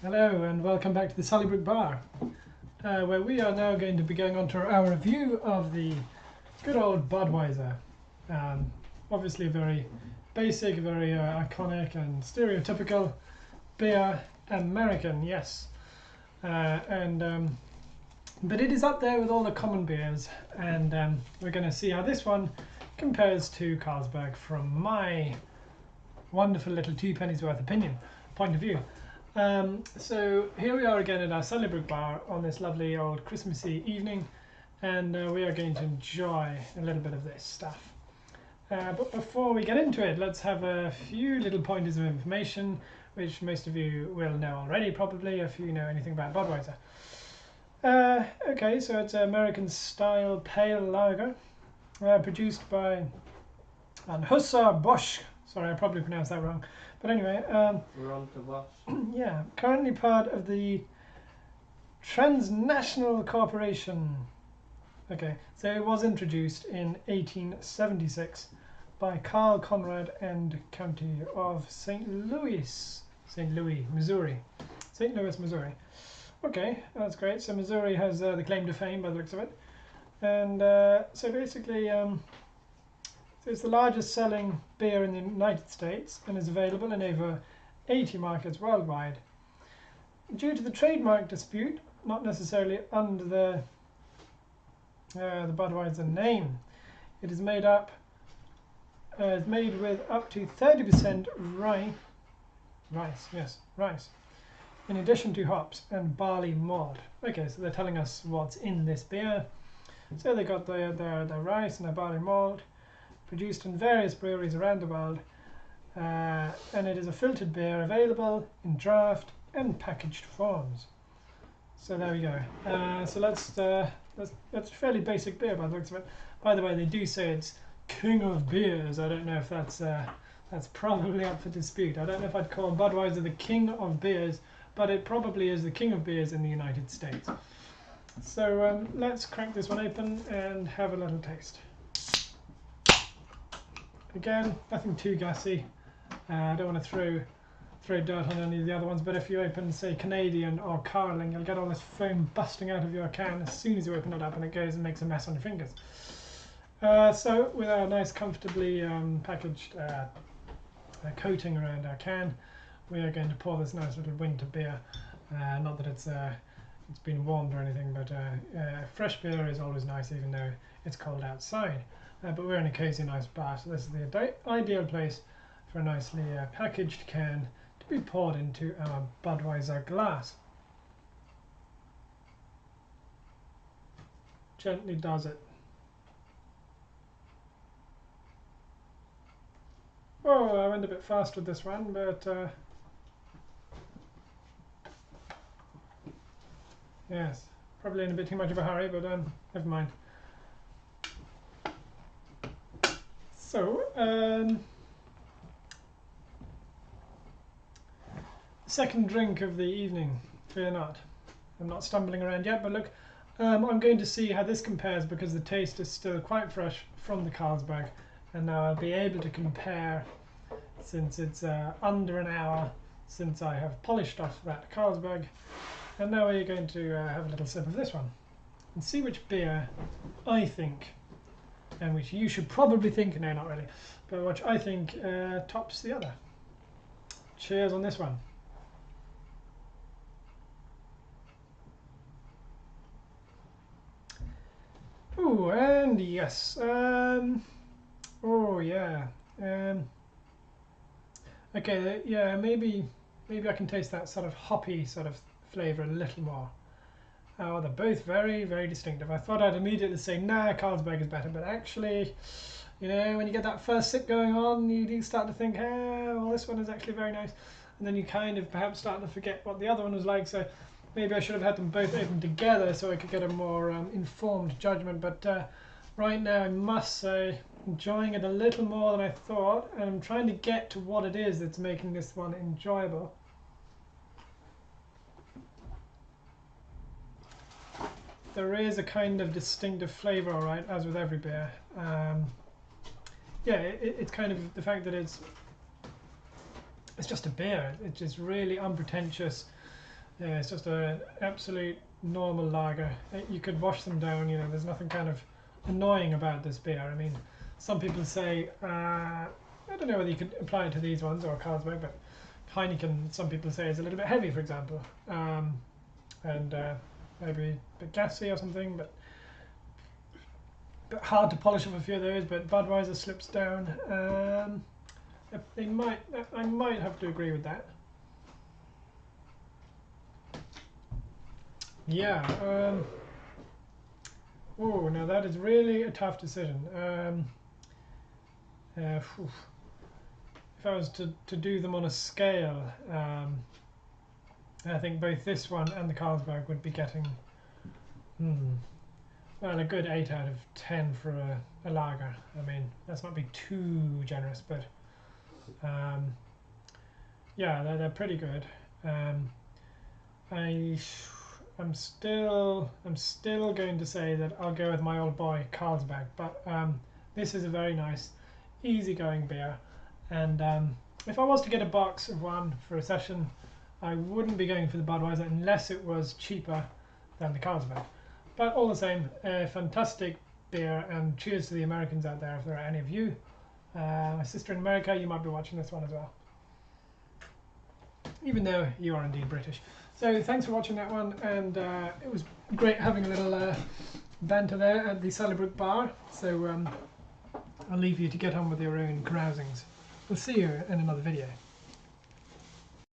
Hello and welcome back to the Sallybrook Bar, where we are now going to be going on to our review of the good old Budwiser. Obviously a very basic, very iconic and stereotypical beer, American, yes. But it is up there with all the common beers, and we're going to see how this one compares to Carlsberg from my wonderful little 2 pennies worth point of view. So here we are again at our Sallybrook Bar on this lovely old Christmassy evening, and we are going to enjoy a little bit of this stuff. But before we get into it, let's have a few little pointers of information, which most of you will know already probably if you know anything about Budweiser. Okay, so it's an American style pale lager, produced by Anheuser-Busch. Sorry, I probably pronounced that wrong. But anyway, yeah, currently part of the Transnational Corporation. Okay, so it was introduced in 1876 by Carl Conrad and County of St. Louis, Missouri. St. Louis, Missouri. Okay, that's great. So Missouri has the claim to fame by the looks of it. And so basically, it's the largest selling beer in the United States and is available in over 80 markets worldwide. Due to the trademark dispute, not necessarily under the Budweiser name, it is made with up to 30% rice, in addition to hops and barley malt. Okay, so they're telling us what's in this beer. So they got their rice and their barley malt, produced in various breweries around the world, and it is a filtered beer available in draft and packaged forms. So there we go. So that's a fairly basic beer by the looks of it. By the way, they do say it's king of beers. I don't know if that's probably up for dispute. I don't know if I'd call Budweiser the king of beers, but it probably is the king of beers in the United States. So let's crack this one open and have a little taste. Again, nothing too gassy. I don't want to throw dirt on any of the other ones, but if you open, say, Canadian or Carling, you'll get all this foam busting out of your can as soon as you open it up, and it goes and makes a mess on your fingers. So with our nice, comfortably packaged coating around our can, we are going to pour this nice little winter beer. Not that it's been warmed or anything, but fresh beer is always nice, even though it's cold outside. But we're in a cozy, nice bar, so this is the ideal place for a nicely packaged can to be poured into our Budweiser glass. Gently does it. Oh, I went a bit fast with this one, but yes, probably in a bit too much of a hurry, but never mind. So, second drink of the evening, fear not. I'm not stumbling around yet, but look, I'm going to see how this compares because the taste is still quite fresh from the Carlsberg, and now I'll be able to compare, since it's under an hour since I have polished off that Carlsberg, and now we're going to have a little sip of this one and see which beer I think, and which you should probably think, no, not really, but which I think tops the other. Cheers on this one. Ooh, and yes, oh yeah, okay, yeah, maybe I can taste that sort of hoppy sort of flavour a little more. Oh, they're both very, very distinctive. I thought I'd immediately say, nah, Carlsberg is better, but actually, you know, when you get that first sip going on, you do start to think, well, this one is actually very nice, and then you kind of perhaps start to forget what the other one was like, so maybe I should have had them both open together so I could get a more informed judgment, but right now I must say, enjoying it a little more than I thought, and I'm trying to get to what it is that's making this one enjoyable. There is a kind of distinctive flavour, alright, as with every beer. Yeah, it's kind of the fact that it's just a beer. It's just really unpretentious. Yeah, it's just an absolute normal lager. You could wash them down, you know, there's nothing kind of annoying about this beer. I mean, some people say, I don't know whether you could apply it to these ones or Carlsberg, but Heineken, some people say, is a little bit heavy, for example, and maybe a bit gassy or something, but hard to polish off a few of those. But Budweiser slips down. I might have to agree with that. Yeah. Oh, now that is really a tough decision. If I was to do them on a scale, I think both this one and the Carlsberg would be getting, well, a good 8 out of 10 for a lager. I mean, let's not be too generous, but yeah, they're pretty good. I'm still going to say that I'll go with my old boy Carlsberg, but this is a very nice, easygoing beer, and if I was to get a box of one for a session, I wouldn't be going for the Budweiser unless it was cheaper than the Carlsberg. But all the same, a fantastic beer, and cheers to the Americans out there if there are any of you. My sister in America, you might be watching this one as well, even though you are indeed British. So thanks for watching that one, and it was great having a little banter there at the Sallybrook Bar. So I'll leave you to get on with your own carousings. We'll see you in another video.